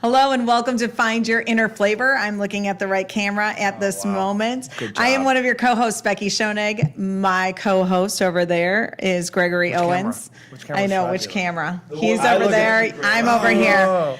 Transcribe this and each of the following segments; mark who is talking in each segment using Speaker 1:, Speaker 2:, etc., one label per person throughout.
Speaker 1: Hello and welcome to Find Your Inner Flavor. I'm looking at the right camera at this moment.
Speaker 2: Good job.
Speaker 1: I am one of your co-hosts, Becky Schoenig. My co-host over there is Gregory Owens.
Speaker 2: Which camera?
Speaker 1: I know
Speaker 2: Fabulous.
Speaker 1: which camera. He's over there. I'm over here.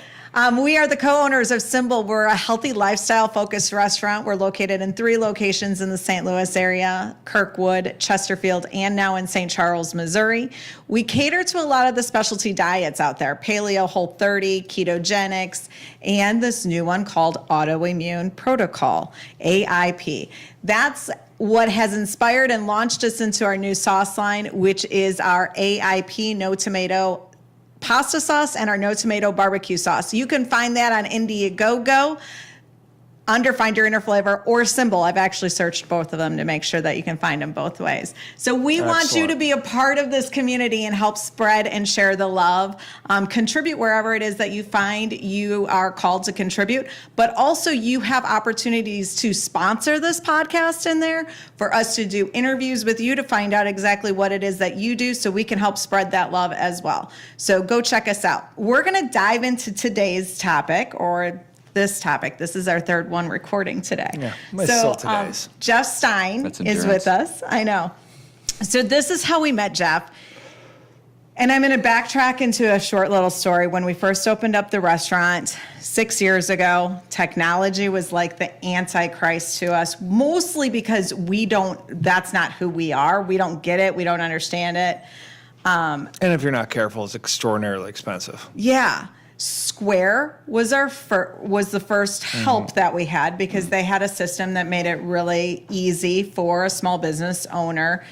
Speaker 1: We are the co-owners of Symbol. We're a healthy lifestyle-focused restaurant. We're located in 3 locations in the St. Louis area, Kirkwood, Chesterfield, and now in St. Charles, Missouri. We cater to a lot of the specialty diets out there, paleo, Whole30, ketogenics, and this new one called Autoimmune Protocol, AIP. That's what has inspired and launched us into our new sauce line, which is our AIP No Tomato pasta sauce and our no tomato barbecue sauce. You can find that on Indiegogo under Find Your Inner Flavor or Symbol. I've actually searched both of them to make sure that you can find them both ways. So we want you to be a part of this community and help spread and share the love. Contribute wherever it is that you find you are called to contribute, but also you have opportunities to sponsor this podcast in there for us to do interviews with you to find out exactly what it is that you do so we can help spread that love as well. So go check us out. We're going to dive into today's topic, or this topic. This is our third one recording today.
Speaker 2: Yeah, today's.
Speaker 1: Jeff Stein is with us. I know. So this is how we met Jeff. And I'm going to backtrack into a short little story. When we first opened up the restaurant 6 years ago, technology was like the antichrist to us, mostly because that's not who we are. We don't get it. We don't understand it.
Speaker 2: And if you're not careful, it's extraordinarily expensive.
Speaker 1: Yeah. Square was the first help that we had because they had a system that made it really easy for a small business owner.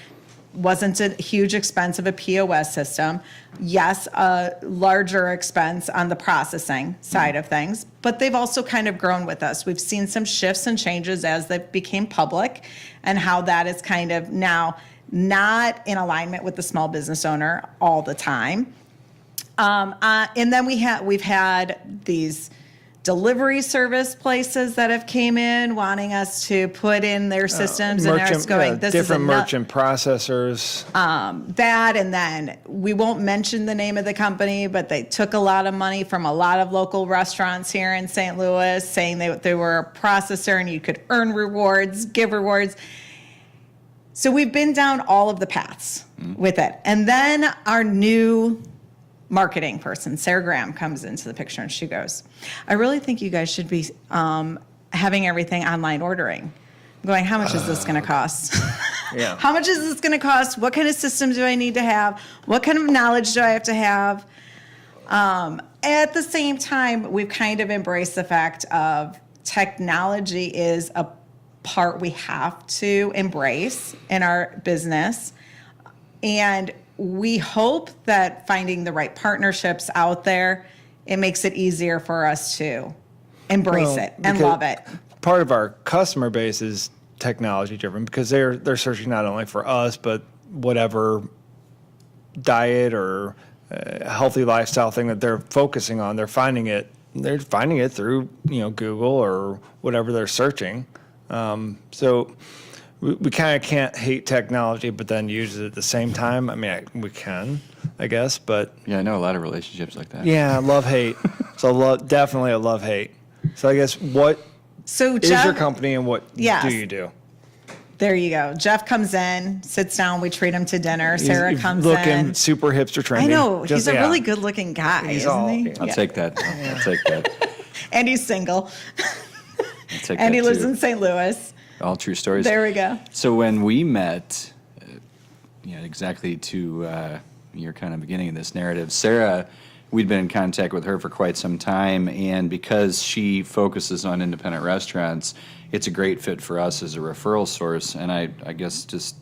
Speaker 1: Wasn't a huge expense of a POS system. Yes, a larger expense on the processing side of things, but they've also kind of grown with us. We've seen some shifts and changes as they became public and how that is kind of now not in alignment with the small business owner all the time. And then we've had these delivery service places that have came in wanting us to put in their systems, and they're just going, this
Speaker 2: different
Speaker 1: is
Speaker 2: merchant processors.
Speaker 1: That, and then we won't mention the name of the company, but they took a lot of money from a lot of local restaurants here in St. Louis, saying they were a processor and you could earn rewards, give rewards. So we've been down all of the paths with it. And then our new marketing person, Sarah Graham, comes into the picture and she goes, I really think you guys should be having everything online ordering. I'm going, how much is this going to cost?
Speaker 2: Yeah.
Speaker 1: How much is this going to cost? What kind of system do I need to have? What kind of knowledge do I have to have? At the same time, we've kind of embraced the fact of technology is a part we have to embrace in our business. And we hope that finding the right partnerships out there, it makes it easier for us to embrace it and love it.
Speaker 2: Part of our customer base is technology driven because they're searching not only for us, but whatever diet or healthy lifestyle thing that they're focusing on, they're finding it through Google or whatever they're searching. So we kind of can't hate technology, but then use it at the same time. I mean, we can, I guess, but
Speaker 3: yeah, I know a lot of relationships like that.
Speaker 2: Yeah, love-hate. So definitely a love-hate. So I guess what is your company and what do you do?
Speaker 1: There you go. Jeff comes in, sits down, we treat him to dinner. Sarah comes
Speaker 2: looking
Speaker 1: in.
Speaker 2: super hipster trendy.
Speaker 1: I know. He's a really good-looking guy, isn't he?
Speaker 3: I'll take that. I'll take that.
Speaker 1: And he's single.
Speaker 3: I'll take
Speaker 1: and
Speaker 3: that
Speaker 1: he lives
Speaker 3: too.
Speaker 1: in St. Louis.
Speaker 3: All true stories.
Speaker 1: There we go.
Speaker 3: So when we met, exactly to your kind of beginning of this narrative, Sarah, we'd been in contact with her for quite some time, and because she focuses on independent restaurants, it's a great fit for us as a referral source. And I guess just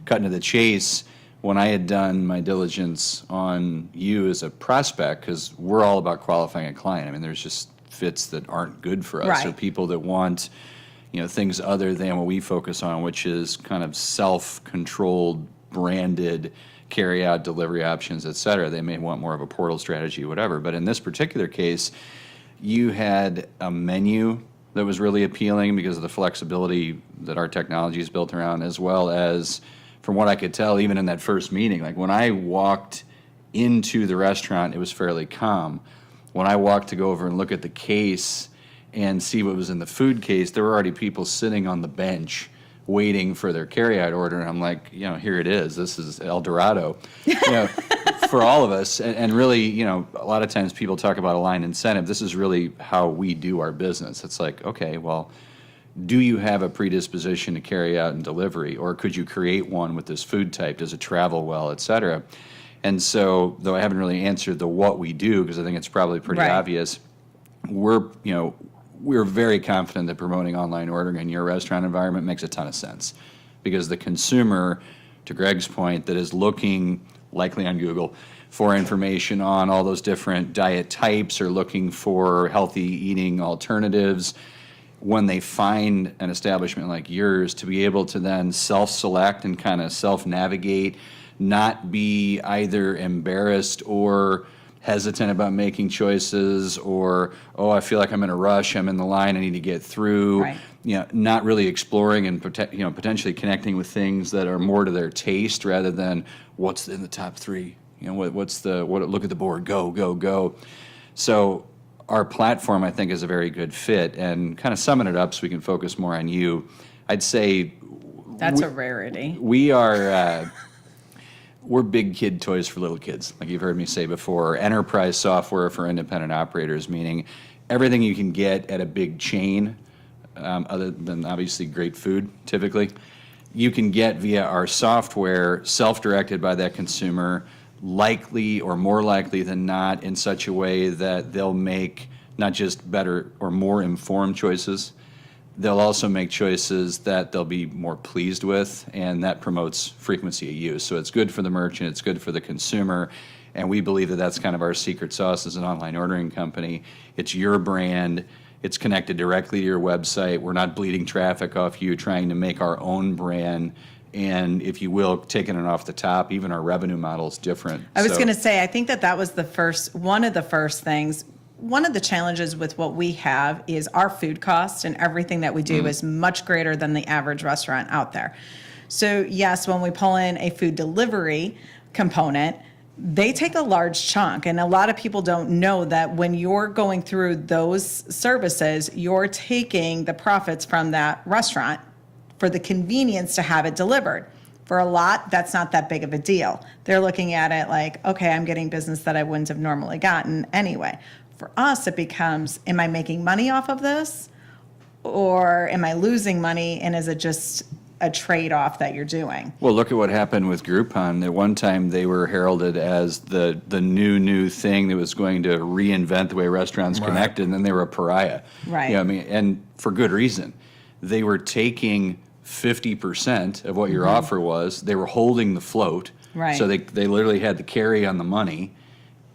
Speaker 3: cutting to the chase, when I had done my diligence on you as a prospect, because we're all about qualifying a client. I mean, there's just fits that aren't good for us,
Speaker 1: right,
Speaker 3: or people that want things other than what we focus on, which is kind of self-controlled, branded, carry-out delivery options, et cetera. They may want more of a portal strategy, whatever. But in this particular case, you had a menu that was really appealing because of the flexibility that our technology is built around, as well as, from what I could tell, even in that first meeting, like when I walked into the restaurant, it was fairly calm. when I walked to go over and look at the case and see what was in the food case, there were already people sitting on the bench waiting for their carryout order. And I'm like, here it is. This is El Dorado, for all of us. And really, a lot of times people talk about aligned incentive. This is really how we do our business. It's like, okay, well, do you have a predisposition to carry out and delivery, or could you create one with this food type? Does it travel well, et cetera? And so, though I haven't really answered the what we do, because I think it's probably pretty obvious, we're very confident that promoting online ordering in your restaurant environment makes a ton of sense, because the consumer, to Greg's point, that is looking likely on Google for information on all those different diet types or looking for healthy eating alternatives, when they find an establishment like yours, to be able to then self-select and kind of self-navigate, not be either embarrassed or hesitant about making choices, or, I feel like I'm in a rush, I'm in the line, I need to get through.
Speaker 1: Right.
Speaker 3: Not really exploring and potentially connecting with things that are more to their taste rather than what's in the top three. Look at the board, go. So our platform, I think, is a very good fit. And kind of summing it up so we can focus more on you, I'd say
Speaker 1: That's a rarity.
Speaker 3: we are we're big kid toys for little kids, like you've heard me say before. Enterprise software for independent operators, meaning everything you can get at a big chain, other than obviously great food, typically, you can get via our software, self-directed by that consumer, likely or more likely than not in such a way that they'll make not just better or more informed choices, they'll also make choices that they'll be more pleased with, and that promotes frequency of use. So it's good for the merchant, it's good for the consumer, and we believe that that's kind of our secret sauce as an online ordering company. It's your brand, it's connected directly to your website. We're not bleeding traffic off you, trying to make our own brand. And if you will, taking it off the top, even our revenue model is different.
Speaker 1: I was going to say, I think that was one of the first things. One of the challenges with what we have is our food cost, and everything that we do is much greater than the average restaurant out there. So yes, when we pull in a food delivery component, they take a large chunk. And a lot of people don't know that when you're going through those services, you're taking the profits from that restaurant for the convenience to have it delivered. For a lot, that's not that big of a deal. They're looking at it like, okay, I'm getting business that I wouldn't have normally gotten anyway. For us, it becomes, am I making money off of this? Or am I losing money, and is it just a trade-off that you're doing?
Speaker 3: Well, look at what happened with Groupon. At one time, they were heralded as the new thing that was going to reinvent the way restaurants connected, and then they were a pariah.
Speaker 1: Right.
Speaker 3: And for good reason. They were taking 50% of what your offer was. They were holding the float.
Speaker 1: Right.
Speaker 3: So they literally had the carry on the money.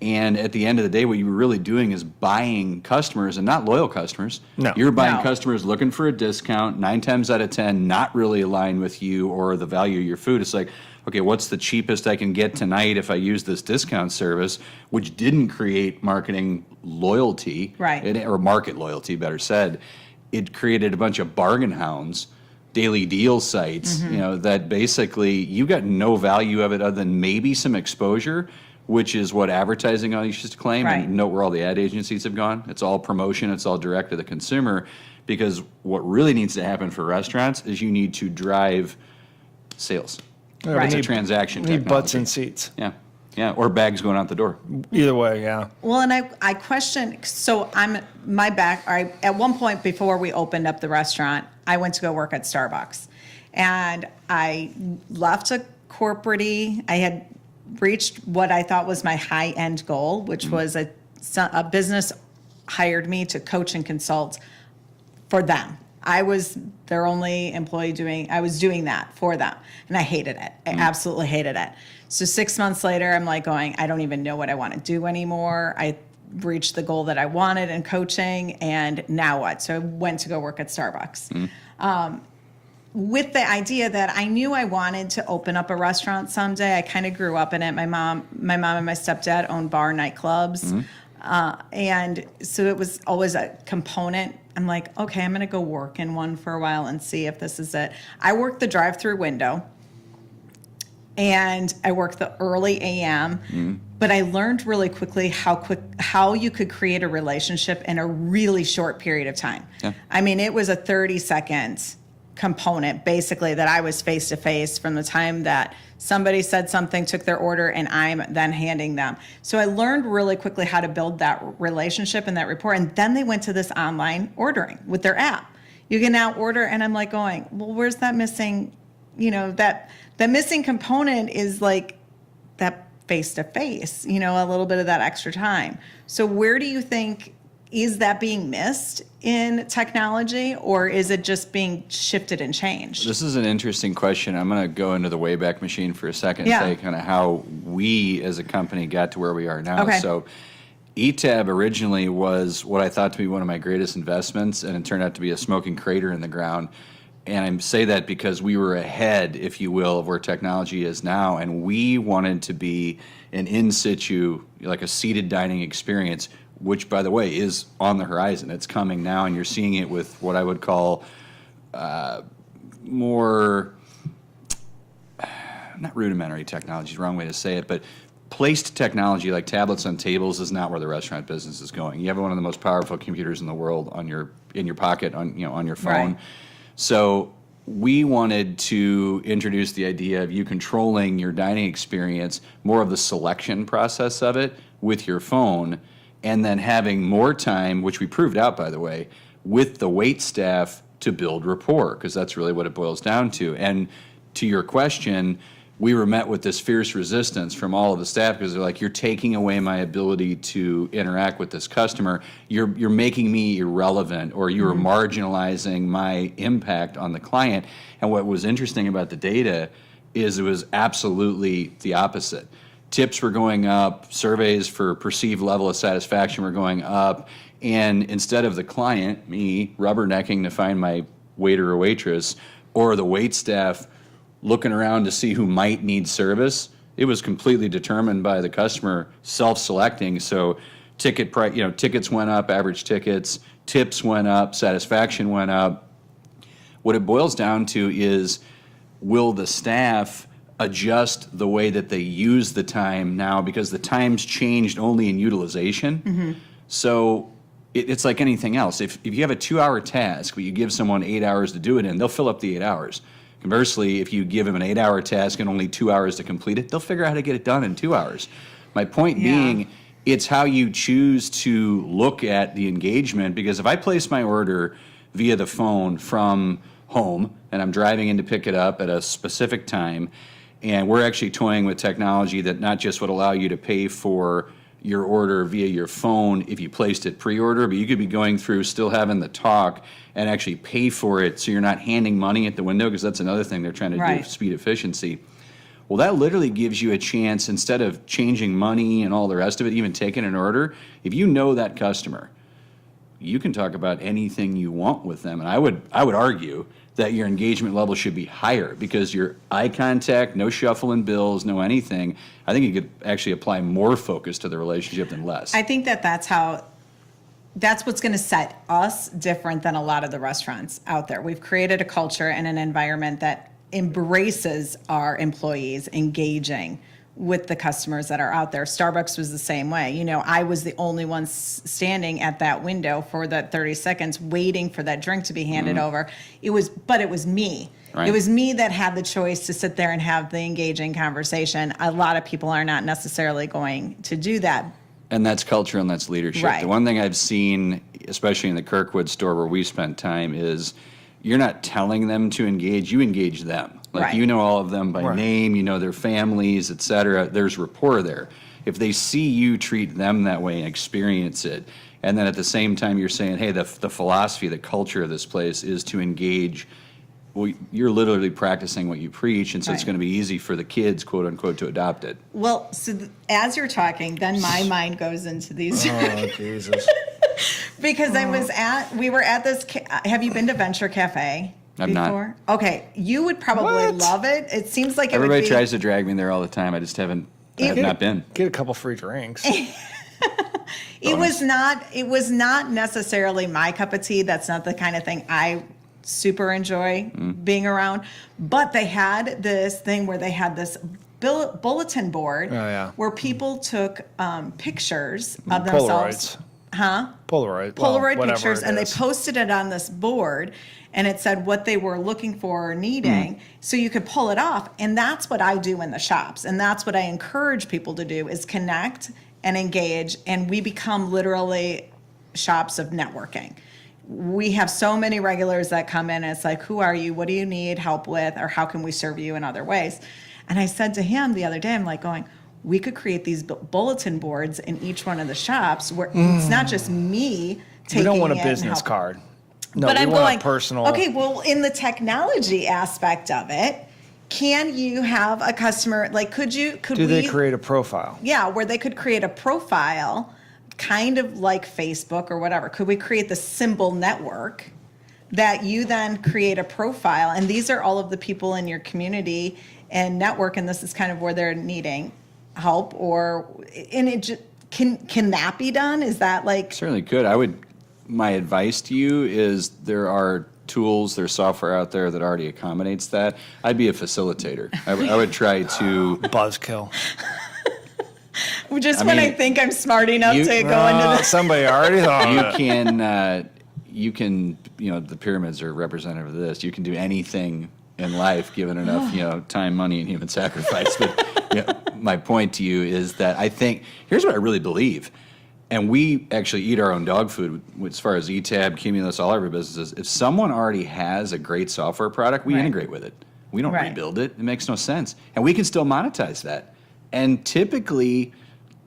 Speaker 3: And at the end of the day, what you were really doing is buying customers, and not loyal customers.
Speaker 2: No.
Speaker 3: You're buying
Speaker 1: No.
Speaker 3: customers looking for a discount, 9 times out of 10, not really aligned with you or the value of your food. It's like, okay, what's the cheapest I can get tonight if I use this discount service, which didn't create marketing loyalty.
Speaker 1: Right.
Speaker 3: Or market loyalty, better said. It created a bunch of bargain hounds, daily deal sites, that basically you got no value of it other than maybe some exposure, which is what advertising used to claim.
Speaker 1: Right.
Speaker 3: And note where all the ad agencies have gone. It's all promotion. It's all direct to the consumer, because what really needs to happen for restaurants is you need to drive sales.
Speaker 2: Yeah,
Speaker 3: It's
Speaker 2: we
Speaker 3: a transaction
Speaker 2: We need butts
Speaker 3: technology.
Speaker 2: and seats.
Speaker 3: Yeah, or bags going out the door.
Speaker 2: Either way, yeah.
Speaker 1: Well, and I question, so at one point before we opened up the restaurant, I went to go work at Starbucks. And I left a corporate-y. I had reached what I thought was my high-end goal, which was a business hired me to coach and consult for them. I was their only employee I was doing that for them. And I hated it. I absolutely hated it. So 6 months later, I'm like going, I don't even know what I want to do anymore. I reached the goal that I wanted in coaching, and now what? So I went to go work at Starbucks. With the idea that I knew I wanted to open up a restaurant someday. I kind of grew up in it. My mom and my stepdad owned nightclubs. And so it was always a component. I'm like, okay, I'm going to go work in one for a while and see if this is it. I worked the drive-through window, and I worked the early AM. But I learned really quickly how you could create a relationship in a really short period of time.
Speaker 3: Yeah.
Speaker 1: I mean, it was a 30-second component, basically, that I was face to face from the time that somebody said something, took their order, and I'm then handing them. So I learned really quickly how to build that relationship and that rapport. And then they went to this online ordering with their app. You can now order, and I'm like going, well, where's that missing, that missing component is like that face to face, a little bit of that extra time. So where do you think, is that being missed in technology, or is it just being shifted and changed?
Speaker 3: This is an interesting question. I'm going to go into the Wayback Machine for a second
Speaker 1: Yeah.
Speaker 3: and say kind of how we as a company got to where we are now.
Speaker 1: Okay.
Speaker 3: So Etab originally was what I thought to be one of my greatest investments, and it turned out to be a smoking crater in the ground. And I say that because we were ahead, if you will, of where technology is now, and we wanted to be an in situ, like a seated dining experience, which, by the way, is on the horizon. It's coming now, and you're seeing it with what I would call more, not rudimentary technology, is the wrong way to say it, but placed technology like tablets on tables is not where the restaurant business is going. You have one of the most powerful computers in the world in your pocket, on your phone.
Speaker 1: Right.
Speaker 3: So we wanted to introduce the idea of you controlling your dining experience, more of the selection process of it with your phone, and then having more time, which we proved out, by the way, with the wait staff to build rapport, because that's really what it boils down to. And to your question, we were met with this fierce resistance from all of the staff, because they're like, you're taking away my ability to interact with this customer. You're making me irrelevant, or you're marginalizing my impact on the client. And what was interesting about the data is it was absolutely the opposite. Tips were going up, surveys for perceived level of satisfaction were going up, and instead of the client, me, rubbernecking to find my waiter or waitress, or the wait staff looking around to see who might need service, it was completely determined by the customer self-selecting. So tickets went up, average tickets, tips went up, satisfaction went up. What it boils down to is, will the staff adjust the way that they use the time now, because the time's changed only in utilization.
Speaker 1: Mm-hmm.
Speaker 3: So it's like anything else. If you have a 2-hour task, but you give someone 8 hours to do it in, they'll fill up the 8 hours. Conversely, if you give them an 8-hour task and only 2 hours to complete it, they'll figure out how to get it done in 2 hours. My point being, it's how you choose to look at the engagement, because if I place my order via the phone from home and I'm driving in to pick it up at a specific time, and we're actually toying with technology that not just would allow you to pay for your order via your phone if you placed it pre-order, but you could be going through still having the talk and actually pay for it, so you're not handing money at the window, because that's another thing they're trying to do, speed efficiency. Well, that literally gives you a chance, instead of changing money and all the rest of it, even taking an order, if you know that customer, you can talk about anything you want with them. And I would argue that your engagement level should be higher, because your eye contact, no shuffling bills, no anything. I think you could actually apply more focus to the relationship than less.
Speaker 1: I think that's what's going to set us different than a lot of the restaurants out there. We've created a culture and an environment that embraces our employees engaging with the customers that are out there. Starbucks was the same way. I was the only one standing at that window for that 30 seconds waiting for that drink to be handed over. It was me.
Speaker 3: Right.
Speaker 1: It was me that had the choice to sit there and have the engaging conversation. A lot of people are not necessarily going to do that.
Speaker 3: And that's culture and that's leadership.
Speaker 1: Right.
Speaker 3: The one thing I've seen, especially in the Kirkwood store where we spent time, is you're not telling them to engage, you engage them. Like,
Speaker 1: Right.
Speaker 3: you know all of them by
Speaker 2: Right.
Speaker 3: name, you know their families, et cetera. There's rapport there. If they see you treat them that way and experience it, and then at the same time you're saying, hey, the philosophy, the culture of this place is to engage, well, you're literally practicing what you preach, and so it's
Speaker 1: Right.
Speaker 3: going to be easy for the kids, quote unquote, to adopt it.
Speaker 1: Well, so as you're talking, then my mind goes into these.
Speaker 2: Oh, Jesus.
Speaker 1: Because we were at this, have you been to Venture Cafe
Speaker 3: I've not.
Speaker 1: before? Okay, you would probably
Speaker 2: What?
Speaker 1: love it. It seems like
Speaker 3: Everybody
Speaker 1: it would be.
Speaker 3: tries to drag me there all the time. I just have not been.
Speaker 2: Get a couple free drinks.
Speaker 1: It was not necessarily my cup of tea. That's not the kind of thing I super enjoy being around. But they had this thing where they had this bulletin board where people took pictures of themselves.
Speaker 2: Polaroid
Speaker 1: Polaroid pictures, and they posted it on this board, and it said what they were looking for or needing, so you could pull it off. And that's what I do in the shops, and that's what I encourage people to do, is connect and engage, and we become literally shops of networking. We have so many regulars that come in, and it's like, who are you? What do you need help with? Or how can we serve you in other ways? And I said to him the other day, I'm like going, we could create these bulletin boards in each one of the shops where it's not just me taking it.
Speaker 2: We don't want a business card. No,
Speaker 1: but
Speaker 2: we
Speaker 1: I'm
Speaker 2: want
Speaker 1: going,
Speaker 2: a personal.
Speaker 1: okay, well, in the technology aspect of it, can you have a customer, like, could
Speaker 2: they create a profile?
Speaker 1: Yeah, where they could create a profile, kind of like Facebook or whatever. Could we create the symbol network that you then create a profile? And these are all of the people in your community and network, and this is kind of where they're needing help, and it just, can that be done? Is that like...
Speaker 3: Certainly could. My advice to you is there are tools, there's software out there that already accommodates that. I'd be a facilitator. I would try to...
Speaker 2: Buzzkill.
Speaker 1: Just when I think I'm smart enough to go into this.
Speaker 2: Somebody already thought of it.
Speaker 3: You can, the pyramids are representative of this. You can do anything in life given enough, time, money, and human sacrifice. But my point to you is that I think, here's what I really believe. And we actually eat our own dog food as far as Etab, Cumulus, all of our businesses. If someone already has a great software product, we integrate with it. We don't rebuild it. It makes no sense. And we can still monetize that. And typically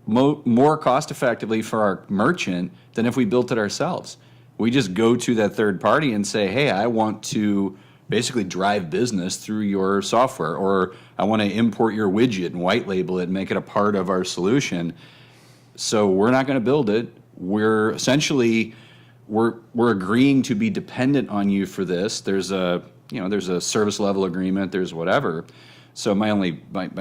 Speaker 3: more cost effectively for our merchant than if we built it ourselves. We just go to that third party and say, hey, I want to basically drive business through your software, or I want to import your widget and white label it and make it a part of our solution. So we're not going to build it. We're essentially we're agreeing to be dependent on you for this. There's a service level agreement. There's whatever. So my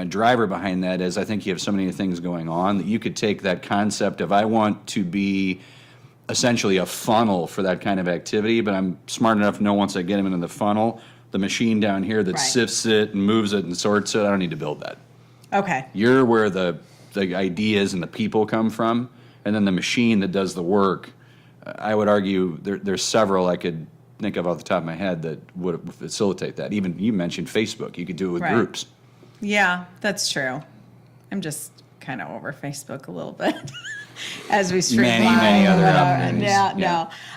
Speaker 3: driver behind that is I think you have so many things going on that you could take that concept of I want to be essentially a funnel for that kind of activity, but I'm smart enough to know once I get them into the funnel, the machine down here that sifts it and moves it and sorts it, I don't need to build that.
Speaker 1: Okay.
Speaker 3: You're where the ideas and the people come from, and then the machine that does the work. I would argue there's several I could think of off the top of my head that would facilitate that. Even you mentioned Facebook. You could do it with groups. Yeah,
Speaker 1: that's true. I'm just kind of over Facebook a little bit as we streamline.
Speaker 3: Many other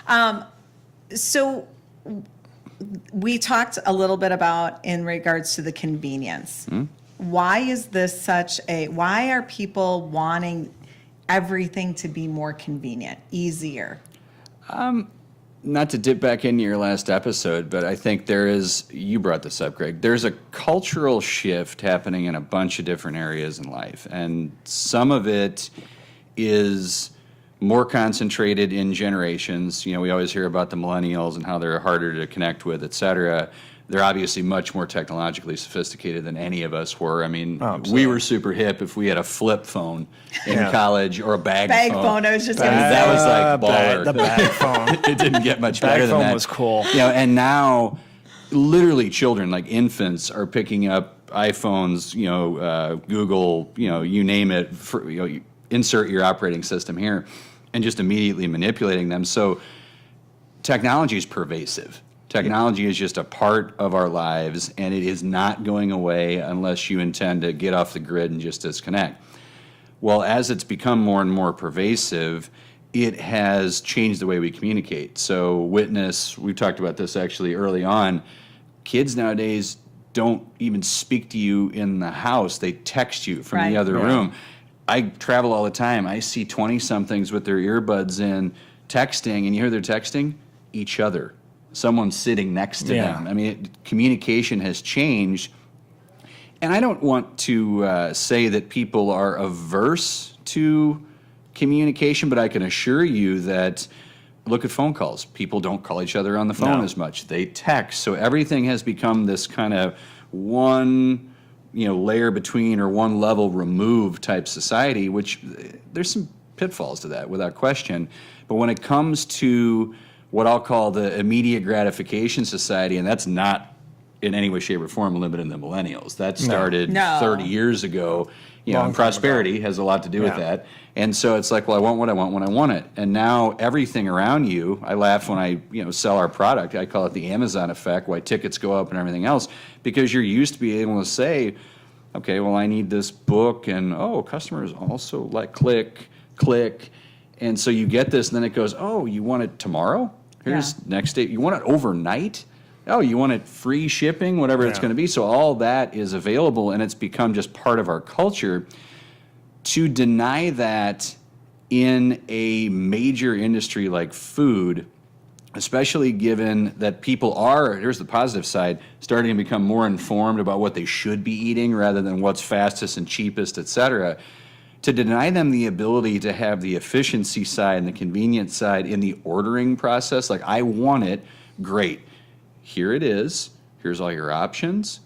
Speaker 3: opportunities.
Speaker 1: So we talked a little bit about in regards to the convenience. Why is this why are people wanting everything to be more convenient, easier?
Speaker 3: Not to dip back into your last episode, but I think you brought this up, Greg, there's a cultural shift happening in a bunch of different areas in life. And some of it is more concentrated in generations. We always hear about the millennials and how they're harder to connect with, et cetera. They're obviously much more technologically sophisticated than any of us were. I mean, we were super hip if we had a flip phone in college or a bag phone.
Speaker 1: I was just going to say.
Speaker 3: That was like baller.
Speaker 2: The bag phone.
Speaker 3: It didn't get much better than that.
Speaker 2: Bag phone was cool.
Speaker 3: And now, literally children, like infants, are picking up iPhones, Google, you name it, insert your operating system here, and just immediately manipulating them. So technology is pervasive. Technology is just a part of our lives, and it is not going away unless you intend to get off the grid and just disconnect. Well, as it's become more and more pervasive, it has changed the way we communicate. So we talked about this actually early on, kids nowadays don't even speak to you in the house. They text you from the other room. I travel all the time. I see 20-somethings with their earbuds in texting, and you hear they're texting each other. Someone sitting next to them. I mean, communication has changed. And I don't want to say that people are averse to communication, but I can assure you that, look at phone calls. People don't call each other on the phone as much. They text. So everything has become this kind of one layer between or one level removed type society, which there's some pitfalls to that without question. But when it comes to what I'll call the immediate gratification society, and that's not in any way, shape, or form limiting the millennials. That started
Speaker 1: No.
Speaker 3: 30 years ago.
Speaker 2: Long
Speaker 3: And
Speaker 2: time
Speaker 3: prosperity has a lot to do with
Speaker 2: Yeah.
Speaker 3: that. And so it's like, well, I want what I want when I want it. And now everything around you, I laugh when I sell our product. I call it the Amazon effect, why tickets go up and everything else, because you're used to be able to say, okay, well, I need this book, and customers also like click. And so you get this, and then it goes, oh, you want it tomorrow? Here's next day. You want it overnight? Oh, you want it free shipping, whatever it's
Speaker 2: Yeah.
Speaker 3: going to be. So all that is available, and it's become just part of our culture. To deny that in a major industry like food, especially given that people are, here's the positive side, starting to become more informed about what they should be eating rather than what's fastest and cheapest, et cetera. To deny them the ability to have the efficiency side and the convenience side in the ordering process, like, I want it, great. Here it is. Here's all your options.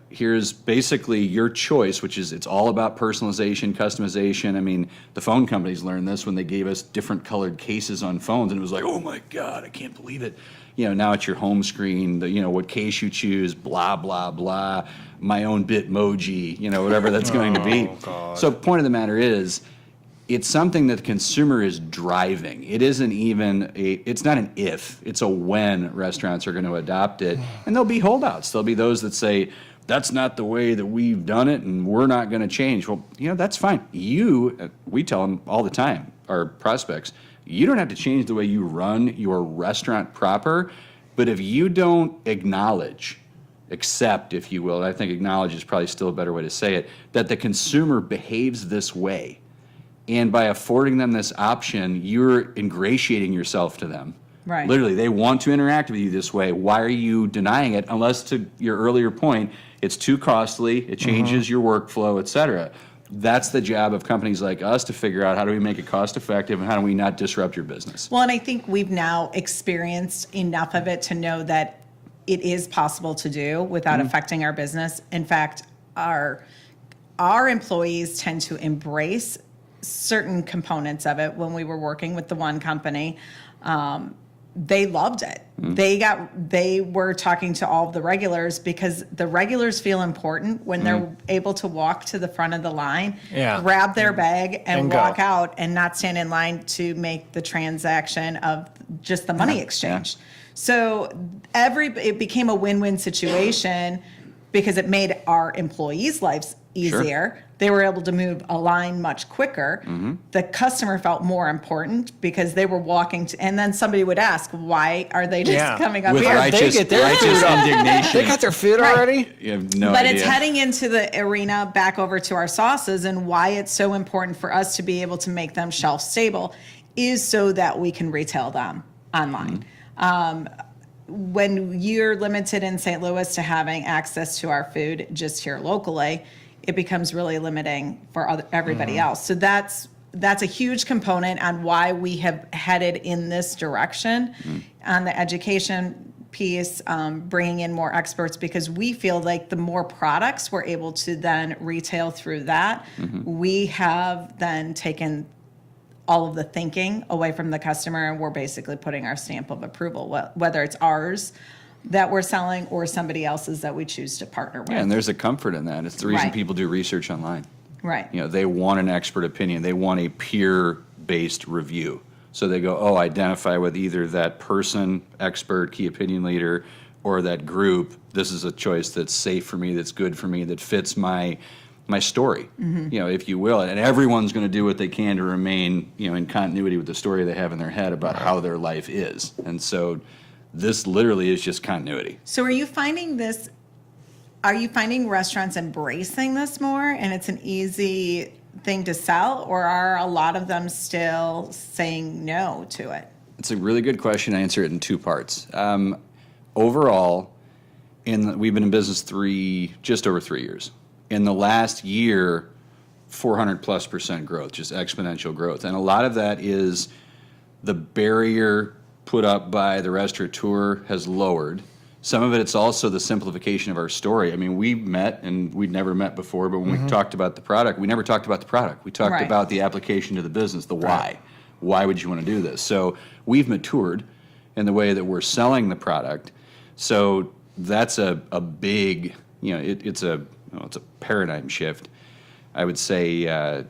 Speaker 3: Here's basically your choice, which is, it's all about personalization, customization. I mean, the phone companies learned this when they gave us different colored cases on phones, and it was like, oh my God, I can't believe it. Now it's your home screen, what case you choose, blah, blah, blah, my own Bitmoji, whatever that's going to be.
Speaker 2: God.
Speaker 3: So point of the matter is, it's something that the consumer is driving. It isn't even it's not an if, it's a when restaurants are going to adopt it. And there'll be holdouts. There'll be those that say, that's not the way that we've done it and we're not going to change. Well, that's fine. We tell them all the time, our prospects, you don't have to change the way you run your restaurant proper, but if you don't accept, if you will, and I think acknowledge is probably still a better way to say it, that the consumer behaves this way, and by affording them this option, you're ingratiating yourself to them.
Speaker 1: Right.
Speaker 3: Literally, they want to interact with you this way. Why are you denying it? Unless, to your earlier point, it's too costly, it changes your workflow, et cetera. That's the job of companies like us, to figure out how do we make it cost effective and how do we not disrupt your business.
Speaker 1: Well, and I think we've now experienced enough of it to know that it is possible to do without affecting our business. In fact, our employees tend to embrace certain components of it. When we were working with the one company, they loved it. They were talking to all of the regulars, because the regulars feel important when they're able to walk to the front of the line, grab their bag and walk out, and not stand in line to make the transaction of just the money exchange. So it became a win-win situation, because it made our employees' lives easier.
Speaker 3: Sure.
Speaker 1: They were able to move a line much quicker. The customer felt more important, because they were walking and then somebody would ask, why are they just coming up
Speaker 3: With
Speaker 1: here?
Speaker 3: righteous indignation.
Speaker 2: They got their food already?
Speaker 3: You have no
Speaker 1: But
Speaker 3: idea.
Speaker 1: it's heading into the arena back over to our sauces, and why it's so important for us to be able to make them shelf stable is so that we can retail them online. When you're limited in St. Louis to having access to our food just here locally, it becomes really limiting for everybody else. So that's a huge component on why we have headed in this direction on the education piece, bringing in more experts, because we feel like the more products we're able to then retail through that, we have then taken all of the thinking away from the customer, and we're basically putting our stamp of approval, whether it's ours that we're selling or somebody else's that we choose to partner with.
Speaker 3: Yeah, and there's a comfort in that. It's the reason
Speaker 1: Right.
Speaker 3: people do research online.
Speaker 1: Right.
Speaker 3: They want an expert opinion. They want a peer-based review. So they go, identify with either that person, expert, key opinion leader, or that group. This is a choice that's safe for me, that's good for me, that fits my story, if you will. And everyone's going to do what they can to remain, in continuity with the story they have in their head about how their life is. And so this literally is just continuity.
Speaker 1: So are you finding restaurants embracing this more, and it's an easy thing to sell, or are a lot of them still saying no to it?
Speaker 3: It's a really good question. I answer it in two parts. Overall, we've been in business just over 3 years. In the last year, 400+% growth, just exponential growth. And a lot of that is the barrier put up by the restaurateur has lowered. Some of it's also the simplification of our story. I mean, we met, and we'd never met before, but when we talked about the product, we never talked about the product. We talked about the application to the business, the why. Why would you want to do this? So we've matured in the way that we're selling the product. So that's a big, it's a paradigm shift. I would say and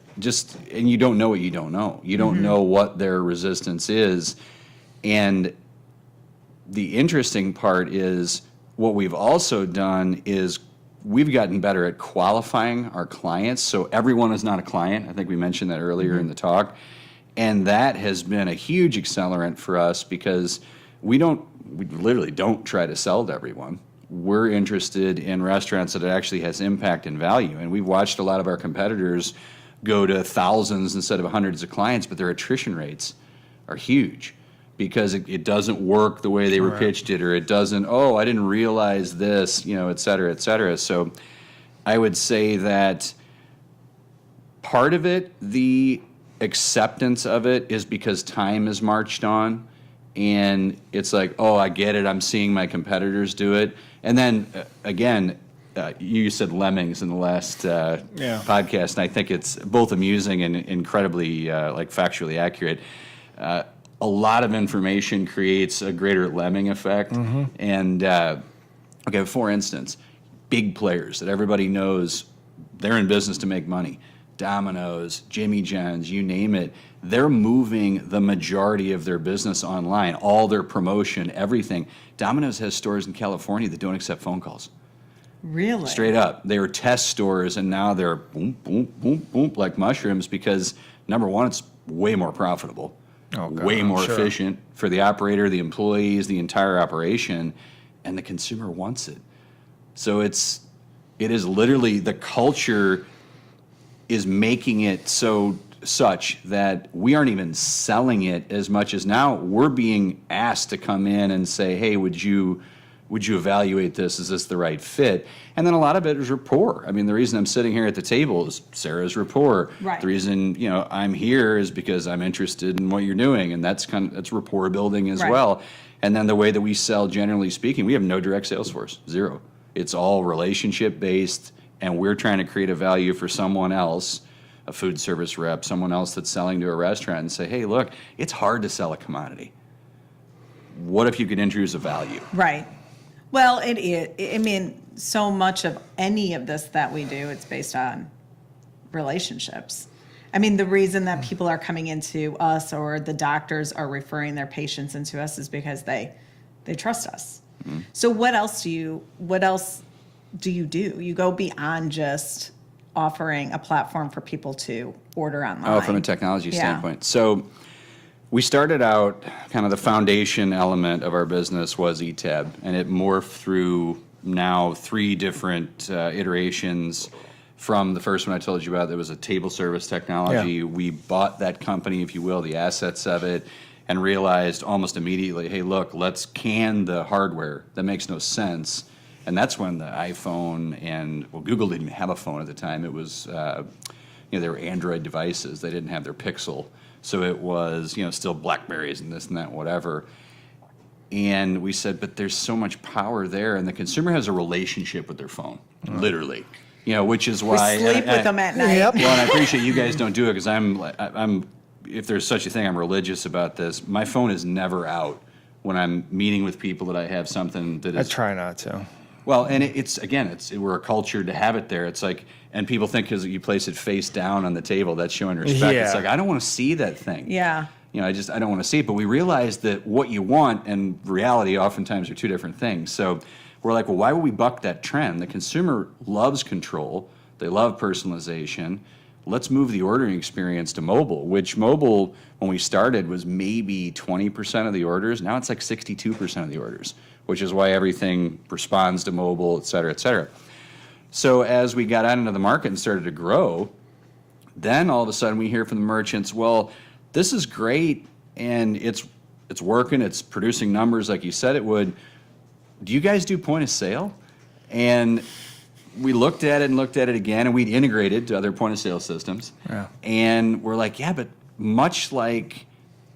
Speaker 3: you don't know what you don't know. You don't know what their resistance is. And the interesting part is what we've also done is we've gotten better at qualifying our clients. So everyone is not a client. I think we mentioned that earlier in the talk. And that has been a huge accelerant for us because we literally don't try to sell to everyone. We're interested in restaurants that it actually has impact and value. And we've watched a lot of our competitors go to thousands instead of hundreds of clients, but their attrition rates are huge because it doesn't work the way they were pitched it, or it doesn't, I didn't realize this, et cetera, et cetera. So I would say that part of it, the acceptance of it, is because time has marched on. And it's like, I get it. I'm seeing my competitors do it. And then, again, you said lemmings in the last podcast, and I think it's both amusing and incredibly factually accurate. A lot of information creates a greater lemming effect. And, for instance, big players that everybody knows, they're in business to make money. Domino's, Jimmy John's, you name it, they're moving the majority of their business online, all their promotion, everything. Domino's has stores in California that don't accept phone calls.
Speaker 1: Really?
Speaker 3: Straight up. They were test stores, and now they're boom, boom, boom, boom, like mushrooms because, number one, it's way more profitable, way more efficient for the operator, the employees, the entire operation, and the consumer wants it. So it is literally the culture is making it such that we aren't even selling it as much as now we're being asked to come in and say, hey, would you evaluate this? Is this the right fit? And then a lot of it is rapport. I mean, the reason I'm sitting here at the table is Sarah's rapport.
Speaker 1: Right.
Speaker 3: The reason, I'm here is because I'm interested in what you're doing, and that's rapport building as well. And then the way that we sell, generally speaking, we have no direct sales force, zero. It's all relationship based. And we're trying to create a value for someone else, a food service rep, someone else that's selling to a restaurant, and say, hey, look, it's hard to sell a commodity. What if you could introduce a value?
Speaker 1: Right. Well, it is. I mean, so much of any of this that we do, it's based on relationships. I mean, the reason that people are coming into us or the doctors are referring their patients into us is because they trust us. So what else do you do? You go beyond just offering a platform for people to order online.
Speaker 3: From a technology standpoint. So we started out, kind of the foundation element of our business was Etab, and it morphed through now 3 different iterations. From the first one I told you about, there was a table service technology. We bought that company, if you will, the assets of it, and realized almost immediately, hey, look, let's can the hardware. That makes no sense. And that's when the iPhone and, Google didn't even have a phone at the time. It was, they were Android devices. They didn't have their Pixel. So it was, still Blackberries and this and that, whatever. And we said, but there's so much power there. And the consumer has a relationship with their phone, literally. Which is why.
Speaker 1: We sleep with them at night.
Speaker 2: Yep.
Speaker 3: Well, and I appreciate you guys don't do it because I'm, if there's such a thing, I'm religious about this. My phone is never out when I'm meeting with people that I have something that is.
Speaker 2: I try not to.
Speaker 3: Well, and we're a culture to have it there. It's like, and people think because you place it face down on the table, that's showing respect.
Speaker 2: Yeah.
Speaker 3: It's like, I don't want to see that thing.
Speaker 1: Yeah.
Speaker 3: I don't want to see it. But we realize that what you want and reality oftentimes are 2 different things. So we're like, well, why would we buck that trend? The consumer loves control. They love personalization. Let's move the ordering experience to mobile, which mobile, when we started, was maybe 20% of the orders. Now it's like 62% of the orders, which is why everything responds to mobile, et cetera, et cetera. So as we got out into the market and started to grow, then all of a sudden we hear from the merchants, well, this is great, and it's working, it's producing numbers like you said it would. Do you guys do point of sale? And we looked at it again, and we'd integrated to other point of sale systems.
Speaker 2: Yeah.
Speaker 3: And we're like, yeah, but much like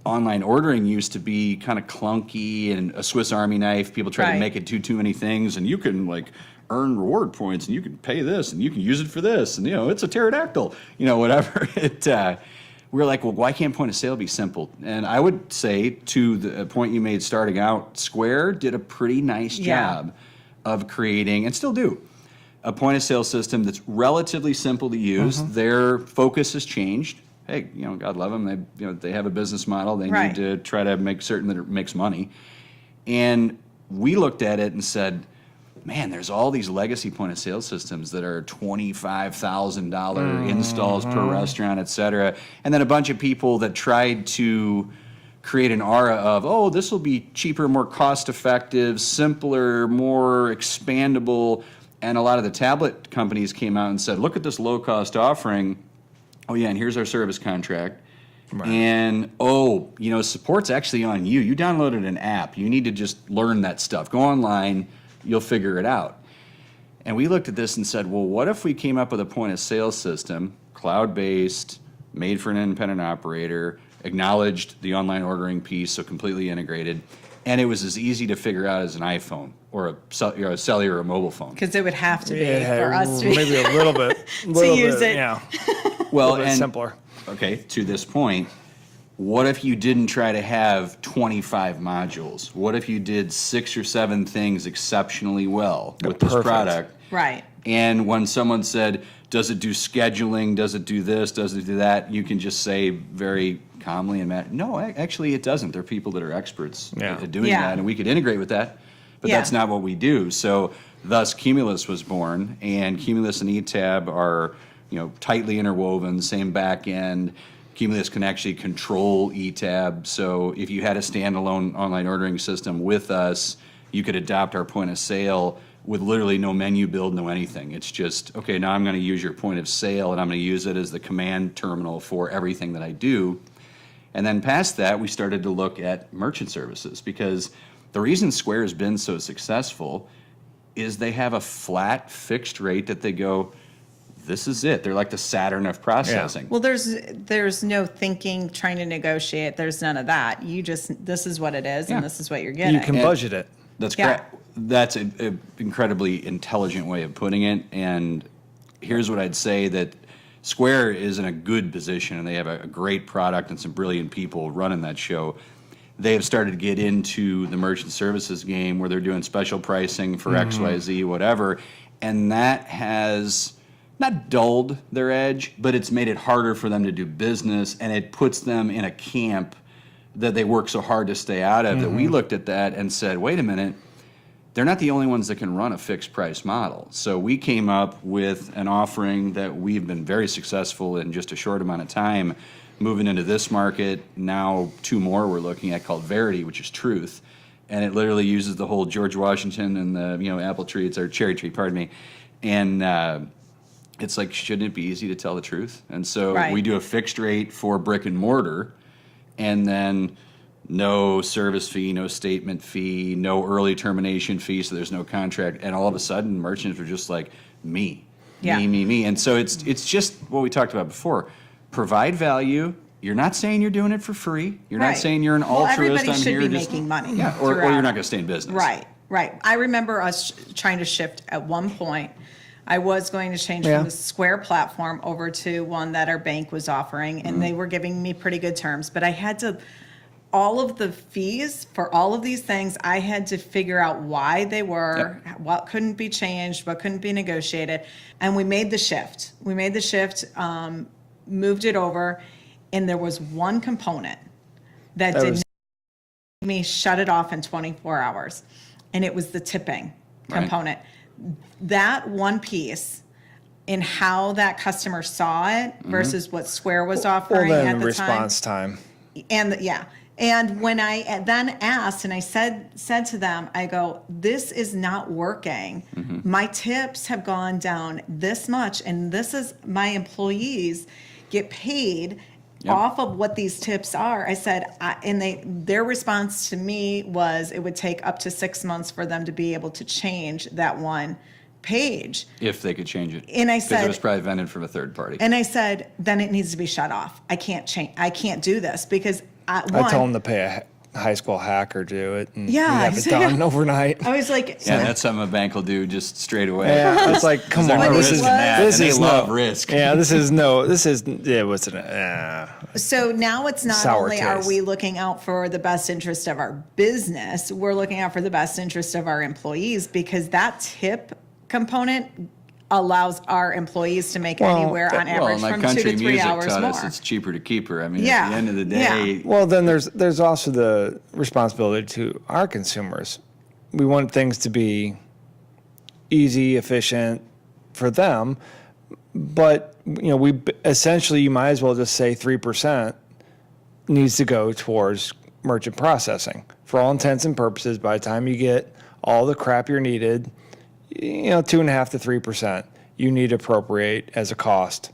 Speaker 3: online ordering used to be kind of clunky and a Swiss Army knife, people try to make it do too many things, and you can earn reward points, and you can pay this, and you can use it for this, and it's a pterodactyl, whatever. We're like, well, why can't point of sale be simple? And I would say, to the point you made starting out, Square did a pretty nice job of creating, and still do, a point of sale system that's relatively simple to use. Their focus has changed. Hey, God love them. They have a business model. They
Speaker 1: Right.
Speaker 3: need to try to make certain that it makes money. And we looked at it and said, man, there's all these legacy point of sale systems that are $25,000 installs per restaurant, et cetera. And then a bunch of people that tried to create an aura of, oh, this will be cheaper, more cost effective, simpler, more expandable. And a lot of the tablet companies came out and said, look at this low cost offering. Oh yeah, and here's our service contract. Right. And support's actually on you. You downloaded an app. You need to just learn that stuff. Go online, you'll figure it out. And we looked at this and said, well, what if we came up with a point of sale system, cloud-based, made for an independent operator, acknowledged the online ordering piece, so completely integrated, and it was as easy to figure out as an iPhone or a cellular or a mobile phone.
Speaker 1: Because it would have to be for us to
Speaker 2: maybe a little bit
Speaker 1: use it.
Speaker 2: Yeah,
Speaker 3: well,
Speaker 2: a little bit simpler.
Speaker 3: Okay, to this point, what if you didn't try to have 25 modules? What if you did 6 or 7 things exceptionally well with this product?
Speaker 1: Right.
Speaker 3: And when someone said, does it do scheduling, does it do this, does it do that, you can just say very calmly and no, actually it doesn't. There are people that are experts at doing that, and we could integrate with that, but that's not what we do. So thus Cumulus was born, and Cumulus and Etab are tightly interwoven, same back end. Cumulus can actually control Etab, so if you had a standalone online ordering system with us, you could adopt our point of sale with literally no menu build, no anything. It's just, okay, now I'm going to use your point of sale, and I'm going to use it as the command terminal for everything that I do. And then past that, we started to look at merchant services, because the reason Square has been so successful is they have a flat, fixed rate that they go, this is it. They're like the Saturn of processing.
Speaker 1: Well, there's no thinking, trying to negotiate. There's none of that. This is what it is, and this is what you're getting.
Speaker 2: You can budget it.
Speaker 3: That's correct. That's an incredibly intelligent way of putting it. And here's what I'd say, that Square is in a good position, and they have a great product and some brilliant people running that show. They have started to get into the merchant services game where they're doing special pricing for XYZ, whatever. And that has not dulled their edge, but it's made it harder for them to do business, and it puts them in a camp that they work so hard to stay out of, that we looked at that and said, wait a minute, they're not the only ones that can run a fixed price model. So we came up with an offering that we've been very successful in just a short amount of time, moving into this market. Now 2 more we're looking at, called Verity, which is truth. And it literally uses the whole George Washington and the apple tree, it's our cherry tree, pardon me. And it's like, shouldn't it be easy to tell the truth? And so we do a fixed rate for brick and mortar, and then no service fee, no statement fee, no early termination fee, so there's no contract. And all of a sudden, merchants are just like, me. And so it's just what we talked about before. Provide value. You're not saying you're doing it for free. You're not saying you're an altruist.
Speaker 1: Everybody should be
Speaker 3: just
Speaker 1: making money.
Speaker 3: Yeah, or you're not going to stay in business.
Speaker 1: Right. I remember us trying to shift at one point. I was going to change from the Square platform over to one that our bank was offering, and they were giving me pretty good terms. But I had to, all of the fees for all of these things, I had to figure out why they were, what couldn't be changed, what couldn't be negotiated. And we made the shift. Moved it over, and there was one component that did not make me shut it off in 24 hours, and it was the tipping component. That one piece in how that customer saw it versus what Square was offering at the
Speaker 2: response time.
Speaker 1: And when I then asked, and I said to them, I go, this is not working. My tips have gone down this much, and this is, my employees get paid off of what these tips are. I said, their response to me was, it would take up to 6 months for them to be able to change that one page.
Speaker 3: If they could change it.
Speaker 1: And I said,
Speaker 3: because it was probably vended from a third party.
Speaker 1: And I said, then it needs to be shut off. I can't do this, because
Speaker 2: I tell them to pay high school hacker do it. And
Speaker 1: Yeah,
Speaker 2: we have it done overnight.
Speaker 1: I was like,
Speaker 3: Yeah, that's something a bank will do just straight away.
Speaker 2: Yeah, it's like, come
Speaker 3: There's
Speaker 2: on,
Speaker 3: no
Speaker 2: this
Speaker 3: risk
Speaker 2: is
Speaker 3: in that,
Speaker 2: this
Speaker 3: and
Speaker 2: is
Speaker 3: they love
Speaker 2: no
Speaker 3: risk.
Speaker 2: Yeah, what's it?
Speaker 1: so now it's not
Speaker 2: Sour
Speaker 1: only are
Speaker 2: taste.
Speaker 1: we looking out for the best interest of our business, we're looking out for the best interest of our employees, because that tip component allows our employees to make anywhere on
Speaker 3: Well,
Speaker 1: average
Speaker 3: and like
Speaker 1: from 2
Speaker 3: country
Speaker 1: to 3
Speaker 3: music
Speaker 1: hours
Speaker 3: taught
Speaker 1: more.
Speaker 3: us, it's cheaper to keep her. I mean,
Speaker 1: Yeah,
Speaker 3: at the end of the
Speaker 1: yeah.
Speaker 3: day,
Speaker 2: Well, then there's also the responsibility to our consumers. We want things to be easy, efficient for them, but essentially you might as well just say 3% needs to go towards merchant processing. For all intents and purposes, by the time you get all the crap you're needed, 2.5 to 3%, you need to appropriate as a cost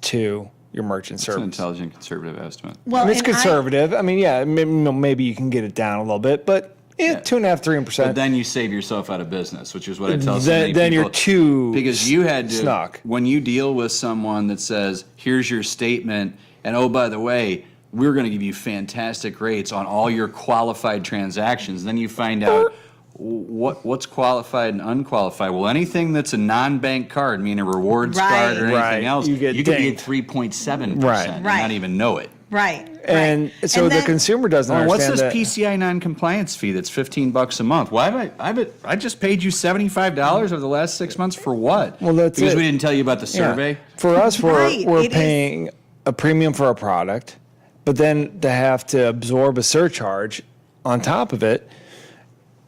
Speaker 2: to your merchant
Speaker 3: it's an
Speaker 2: service.
Speaker 3: intelligent conservative estimate.
Speaker 1: Well,
Speaker 2: It's
Speaker 1: and
Speaker 2: conservative. Maybe you can get it down a little bit, but 2.5, 3%.
Speaker 3: But then you save yourself out of business, which is what I tell so many
Speaker 2: Then
Speaker 3: people.
Speaker 2: you're too
Speaker 3: because you had to
Speaker 2: snuck.
Speaker 3: when you deal with someone that says, "Here's your statement," and oh, by the way, we're going to give you fantastic rates on all your qualified transactions. Then you find out what's qualified and unqualified. Well, anything that's a non-bank card, meaning a rewards card or anything
Speaker 2: Right.
Speaker 3: else,
Speaker 2: You get
Speaker 3: could be at
Speaker 2: dinged.
Speaker 3: 3.7%
Speaker 2: Right.
Speaker 3: and
Speaker 1: Right.
Speaker 3: not even know it.
Speaker 1: right.
Speaker 2: And so
Speaker 1: And
Speaker 2: the
Speaker 1: then-
Speaker 2: consumer doesn't
Speaker 3: Oh, what's
Speaker 2: understand
Speaker 3: this
Speaker 2: that.
Speaker 3: PCI non-compliance fee that's $15 a month? Why I just paid you $75 over the last 6 months for what?
Speaker 2: Well, that's
Speaker 3: because
Speaker 2: it.
Speaker 3: we didn't tell you about the
Speaker 2: Yeah.
Speaker 3: survey.
Speaker 2: For us,
Speaker 1: Right,
Speaker 2: we're
Speaker 1: it is.
Speaker 2: paying a premium for a product, but then to have to absorb a surcharge on top of it,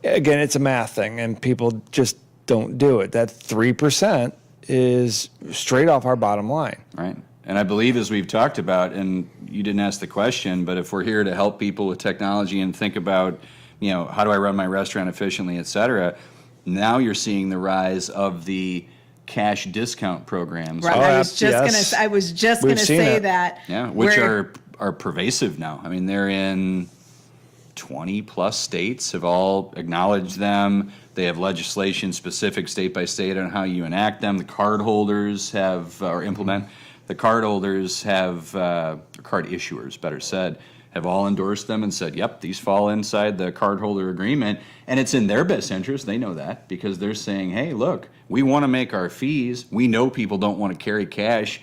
Speaker 2: again, it's a math thing, and people just don't do it. That 3% is straight off our bottom line.
Speaker 3: Right. And I believe, as we've talked about, and you didn't ask the question, but if we're here to help people with technology and think about, how do I run my restaurant efficiently, et cetera, now you're seeing the rise of the cash discount programs.
Speaker 1: Right.
Speaker 2: Oh,
Speaker 1: I was just
Speaker 2: yes.
Speaker 1: gonna. I was just
Speaker 2: We've
Speaker 1: gonna
Speaker 2: seen
Speaker 1: say
Speaker 2: it.
Speaker 1: that.
Speaker 3: Yeah, which
Speaker 1: where-
Speaker 3: are pervasive now. I mean, they're in 20 plus states have all acknowledged them. They have legislation specific state by state on how you enact them. The card holders have, or implement, the card holders have, or card issuers, better said, have all endorsed them and said, yep, these fall inside the cardholder agreement. And it's in their best interest. They know that because they're saying, hey, look, we want to make our fees. We know people don't want to carry cash.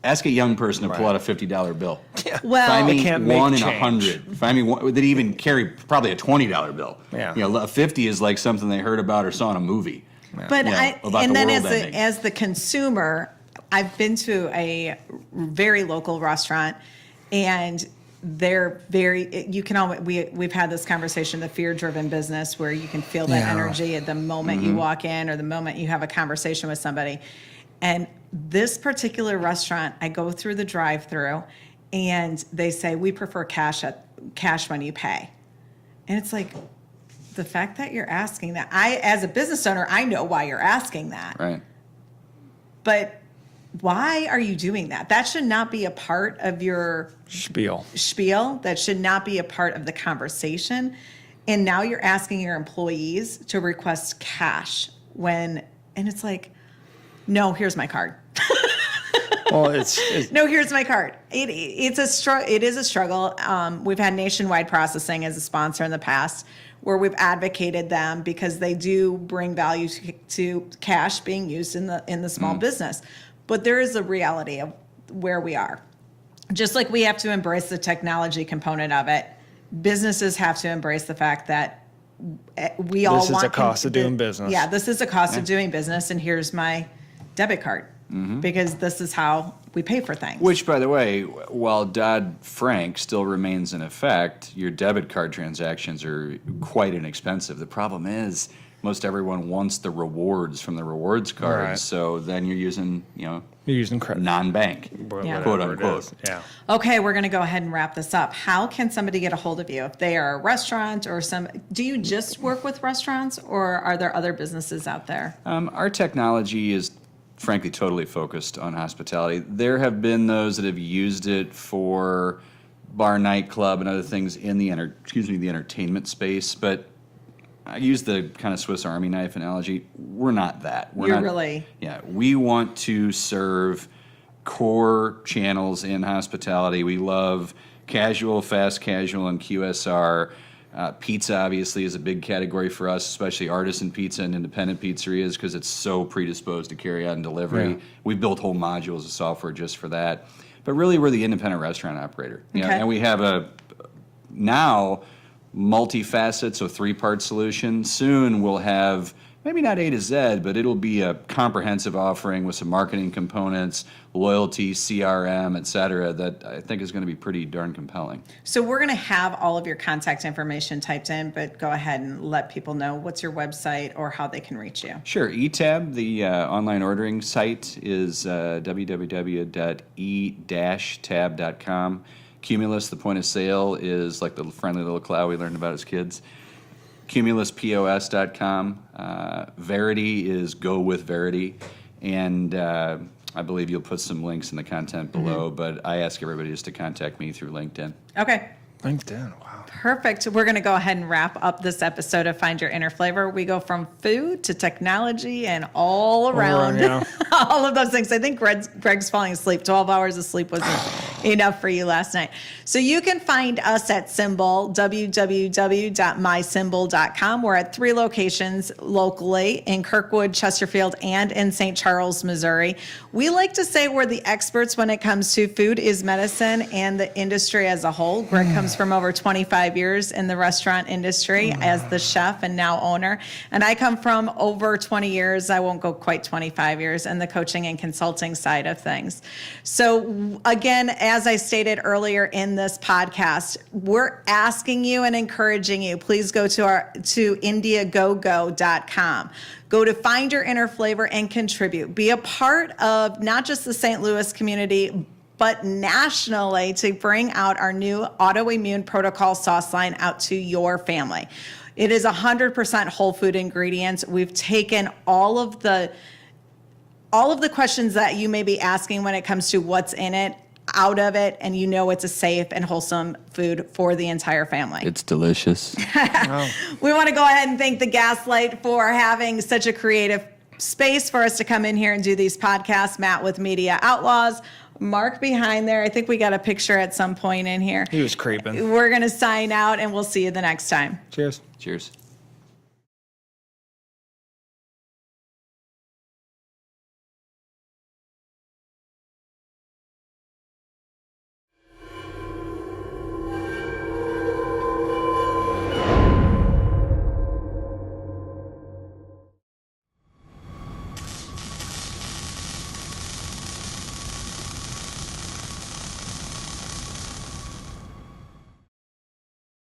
Speaker 3: Ask a young person to pull out a $50 bill.
Speaker 1: Well,
Speaker 3: Find
Speaker 2: They
Speaker 3: me
Speaker 2: can't make
Speaker 3: one in
Speaker 2: change.
Speaker 3: 100. Find me one that even carry probably a $20 bill.
Speaker 2: Yeah.
Speaker 3: A 50 is like something they heard about or saw in a movie.
Speaker 1: But
Speaker 3: about
Speaker 1: and
Speaker 3: the
Speaker 1: then
Speaker 3: world
Speaker 1: as
Speaker 3: ending.
Speaker 1: as the consumer, I've been to a very local restaurant, and they're very. You can always we've had this conversation, the fear-driven business, where you can feel that
Speaker 2: Yeah.
Speaker 1: energy at the moment you walk in or the moment you have a conversation with somebody. And this particular restaurant, I go through the drive-through, and they say we prefer cash when you pay, and it's like. The fact that you're asking that, as a business owner, I know why you're asking that.
Speaker 3: Right.
Speaker 1: But why are you doing that? That should not be a part of your
Speaker 2: Spiel.
Speaker 1: spiel. That should not be a part of the conversation. And now you're asking your employees to request cash and it's like, no, here's my card.
Speaker 2: Well, it's
Speaker 1: No, here's my card. It is a struggle. We've had Nationwide Processing as a sponsor in the past, where we've advocated them because they do bring value to cash being used in the small business. But there is a reality of where we are. Just like we have to embrace the technology component of it, businesses have to embrace the fact that we all
Speaker 2: This is
Speaker 1: want
Speaker 2: a cost of doing business.
Speaker 1: Yeah, this is a cost of doing business, and here's my debit card because this is how we pay for things.
Speaker 3: Which, by the way, while Dodd-Frank still remains in effect, your debit card transactions are quite inexpensive. The problem is most everyone wants the rewards from the rewards cards,
Speaker 2: Right.
Speaker 3: so then you're using,
Speaker 2: you're using credit.
Speaker 3: non-bank,
Speaker 1: Yeah.
Speaker 3: quote
Speaker 2: Whatever it
Speaker 3: unquote.
Speaker 2: is. Yeah.
Speaker 1: Okay, we're going to go ahead and wrap this up. How can somebody get a hold of you if they are a restaurant or do you just work with restaurants, or are there other businesses out there?
Speaker 3: Our technology is frankly totally focused on hospitality. There have been those that have used it for bar, nightclub, and other things in the the entertainment space, but I use the kind of Swiss Army knife analogy. We're not that. We're
Speaker 1: You're
Speaker 3: not,
Speaker 1: really-
Speaker 3: Yeah, we want to serve core channels in hospitality. We love casual, fast casual, and QSR. Pizza obviously is a big category for us, especially artisan pizza and independent pizzerias, because it's so predisposed to carry out and delivery.
Speaker 2: Yeah.
Speaker 3: We've built whole modules of software just for that. But really, we're the independent restaurant operator. You know,
Speaker 1: Okay.
Speaker 3: and we have a now multifaceted, so three-part solution. Soon we'll have maybe not A to Z, but it'll be a comprehensive offering with some marketing components, loyalty, CRM, et cetera, that I think is going to be pretty darn compelling.
Speaker 1: So we're going to have all of your contact information typed in, but go ahead and let people know what's your website or how they can reach you.
Speaker 3: Sure. Etab, the online ordering site, is www.e-tab.com. Cumulus, the point of sale, is like the friendly little cloud we learned about as kids. CumulusPOS.com. Verity is Go with Verity. And I believe you'll put some links in the content below, but I ask everybody just to contact me through LinkedIn.
Speaker 1: Okay.
Speaker 2: LinkedIn, wow.
Speaker 1: Perfect. We're going to go ahead and wrap up this episode of Find Your Inner Flavor. We go from food to technology and all around
Speaker 2: yeah.
Speaker 1: all of those things. I think Greg's falling asleep. 12 hours of sleep wasn't enough for you last night. So you can find us at Symbol, www.mysymbol.com. We're at 3 locations locally in Kirkwood, Chesterfield, and in St. Charles, Missouri. We like to say we're the experts when it comes to food is medicine and the industry as a whole. Greg comes from over 25 years in the restaurant industry as the chef and now owner. And I come from over 20 years, I won't go quite 25 years, in the coaching and consulting side of things. So again, as I stated earlier in this podcast, we're asking you and encouraging you, please go to Indiegogo.com. Go to Find Your Inner Flavor and contribute. Be a part of not just the St. Louis community, but nationally, to bring out our new autoimmune protocol sauce line out to your family. It is 100% whole food ingredients. We've taken all of the questions that you may be asking when it comes to what's in it out of it, and you know it's a safe and wholesome food for the entire family.
Speaker 3: It's delicious.
Speaker 1: We want to go ahead and thank the Gaslight for having such a creative space for us to come in here and do these podcasts. Matt with Media Outlaws, Mark behind there. I think we got a picture at some point in here.
Speaker 2: He was creeping.
Speaker 1: We're going to sign out, and we'll see you the next time.
Speaker 2: Cheers.
Speaker 3: Cheers.